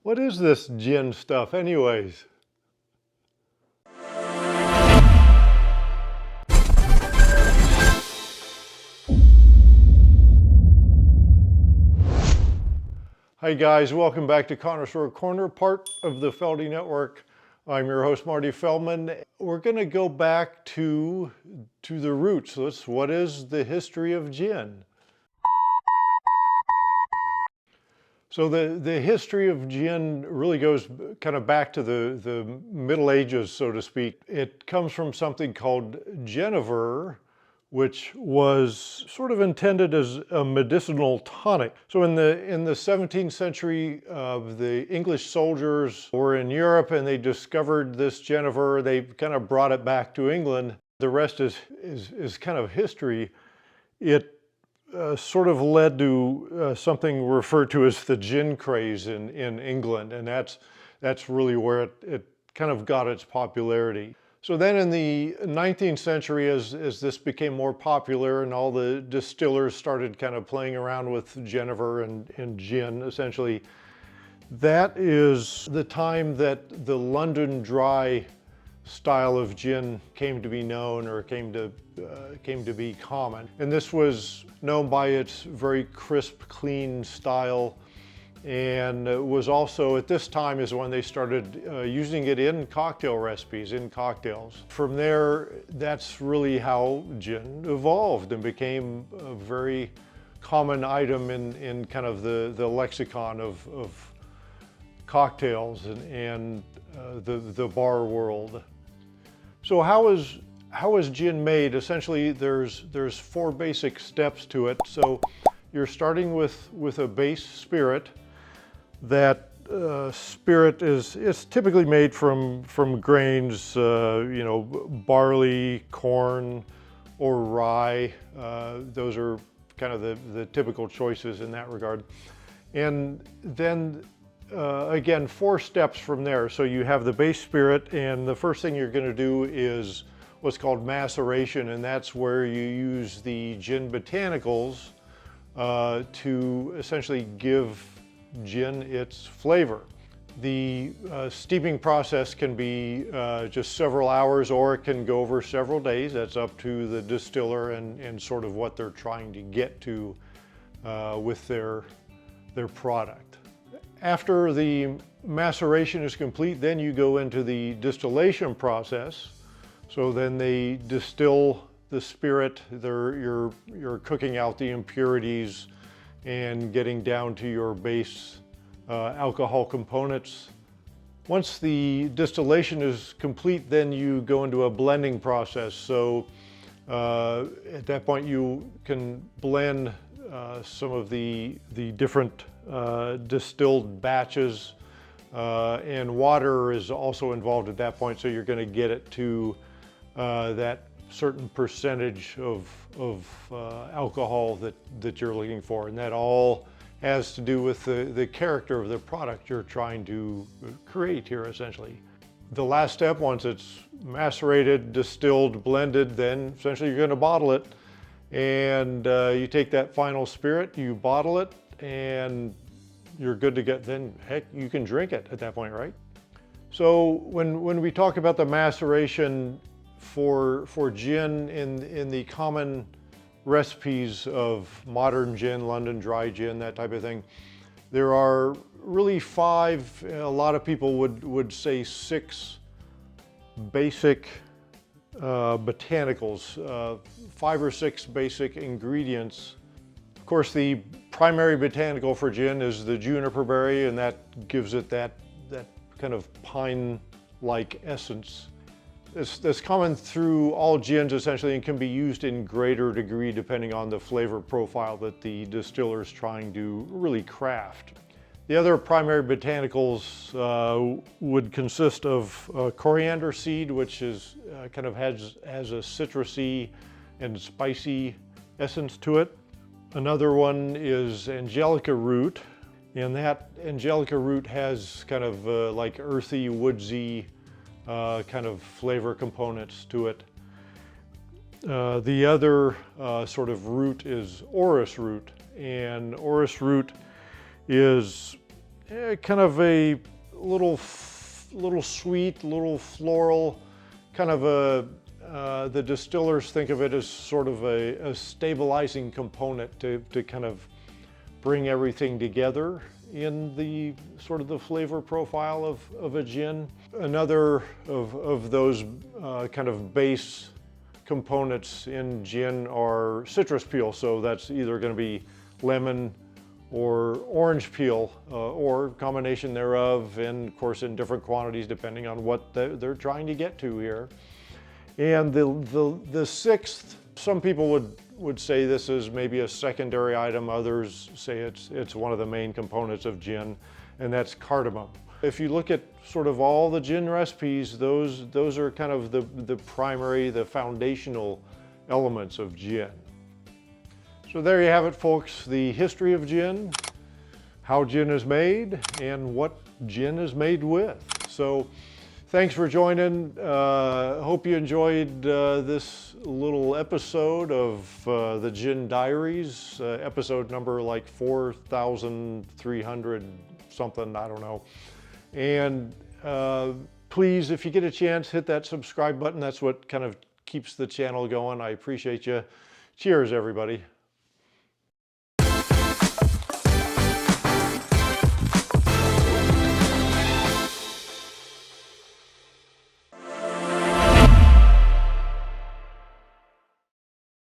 What is this gin stuff anyways? Hi guys, welcome back to Connoisseur Corner, part of the Feldy Network. I'm your host, Marty Feldman. We're gonna go back to the roots. What is the history of gin? So the history of gin really goes kind of back to the Middle Ages, so to speak. It comes from something called Genever, which was sort of intended as a medicinal tonic. So in the 17th century, the English soldiers were in Europe and they discovered this Genever. They kind of brought it back to England. The rest is kind of history. It sort of led to something referred to as the gin craze in England, and that's really where it kind of got its popularity. So then in the 19th century, as this became more popular and all the distillers started kind of playing around with Genever and gin, essentially, that is the time that the London Dry style of gin came to be known, or came to be common. And this was known by its very crisp, clean style, and was also, at this time is when they started using it in cocktail recipes, in cocktails. From there, that's really how gin evolved and became a very common item in kind of the lexicon of cocktails and the bar world. So how is gin made? Essentially, there's four basic steps to it. So you're starting with a base spirit. That spirit is typically made from grains, barley, corn, or rye. Those are kind of the typical choices in that regard. And then again, four steps from there. So you have the base spirit, and the first thing you're going to do is what's called maceration, and that's where you use the gin botanicals to essentially give gin its flavor. The steeping process can be just several hours, or it can go over several days. That's up to the distiller and sort of what they're trying to get to with their product. After the maceration is complete, then you go into the distillation process. So then they distill the spirit. You're cooking out the impurities and getting down to your base alcohol components. Once the distillation is complete, then you go into a blending process. So at that point you can blend some of the different distilled batches, and water is also involved at that point, so you're going to get it to that certain percentage of alcohol that you're looking for, and that all has to do with the character of the product you're trying to create here, essentially. The last step, once it's macerated, distilled, blended, then essentially you're going to bottle it, and you take that final spirit, you bottle it, and you're good to get. Then heck, you can drink it at that point, right? So when we talk about the maceration for gin in the common recipes of modern gin, London Dry gin, that type of thing, there are really five, a lot of people would say six basic botanicals, 5 or 6 basic ingredients. Of course, the primary botanical for gin is the juniper berry, and that gives it that kind of pine-like essence. That's common through all gins essentially, and can be used in greater degree depending on the flavor profile that the distiller is trying to really craft. The other primary botanicals would consist of coriander seed, which is kind of has a citrusy and spicy essence to it. Another one is angelica root, and that angelica root has kind of like earthy, woodsy kind of flavor components to it. The other sort of root is orris root, and orris root is kind of a little sweet, little floral, kind of the distillers think of it as sort of a stabilizing component to kind of bring everything together in the sort of the flavor profile of a gin. Another of those kind of base components in gin are citrus peel. So that's either going to be lemon or orange peel, or combination thereof, and of course in different quantities depending on what they're trying to get to here. And the sixth, some people would say this is maybe a secondary item, others say it's one of the main components of gin, and that's cardamom. If you look at sort of all the gin recipes, those are kind of the primary, the foundational elements of gin. So there you have it, folks, the history of gin, how gin is made, and what gin is made with. So thanks for joining. Hope you enjoyed this little episode of the Gin Diaries, episode number like 4,300 something, I don't know. And please, if you get a chance, hit that subscribe button. That's what kind of keeps the channel going. I appreciate you. Cheers, everybody.